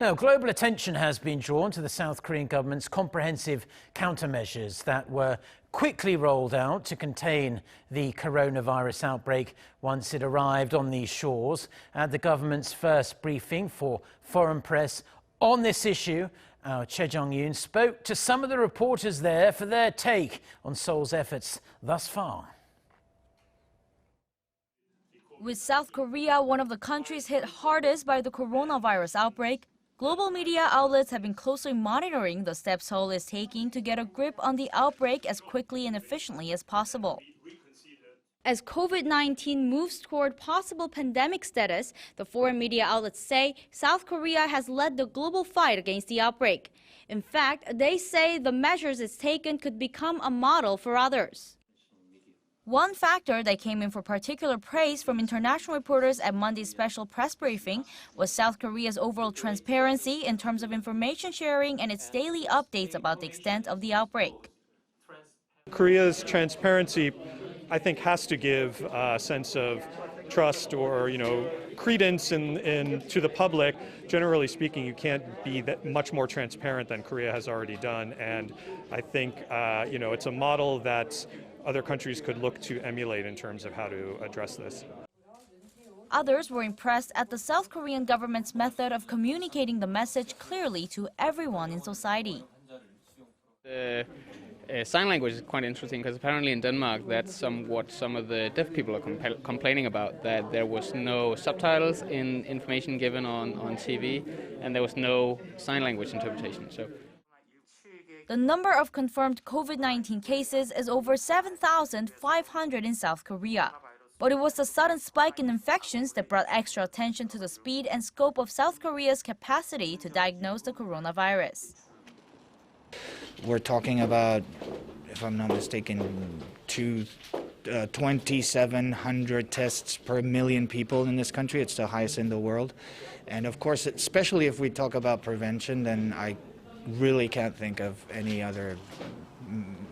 Now, global attention has been drawn to the South Korean government's comprehensive countermeasures that were quickly rolled out to contain the coronavirus outbreak once it arrived on these shores. At the government's first briefing for foreign press on this issue, our Choi Jeong-yoon spoke to some of the reporters there for their take on Seoul's efforts thus far. With South Korea one of the countries hit hardest by the coronavirus outbreak, global media outlets have been closely monitoring the steps Seoul is taking to get a grip on the outbreak as quickly and efficiently as possible. As COVID-19 moves toward possible pandemic status, the foreign media outlets say South Korea has led the global fight against the outbreak. In fact, they say the measures it's taken could become a model for others. One factor that came in for particular praise from international reporters at Monday's special press briefing was South Korea's overall transparency in terms of information sharing and its daily updates about the extent of the outbreak. Korea's transparency, I think, has to give a sense of trust or, credence to the public. Generally speaking, you can't be that much more transparent than Korea has already done, and I think, it's a model that other countries could look to emulate in terms of how to address this. Others were impressed at the South Korean government's method of communicating the message clearly to everyone in society. The sign language is quite interesting because apparently in Denmark that's what some of the deaf people are complaining about, that there was no subtitles in information given on TV and there was no sign language interpretation. The number of confirmed COVID-19 cases is over 7,500 in South Korea. But it was the sudden spike in infections that brought extra attention to the speed and scope of South Korea's capacity to diagnose the coronavirus. We're talking about, if I'm not mistaken, 2,700 tests per million people in this country. It's the highest in the world. And of course, especially if we talk about prevention, then I really can't think of any other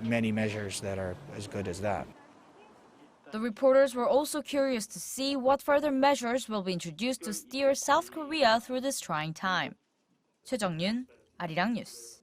many measures that are as good as that. The reporters were also curious to see what further measures will be introduced to steer South Korea through this trying time. Choi Jeong-yoon, Arirang News.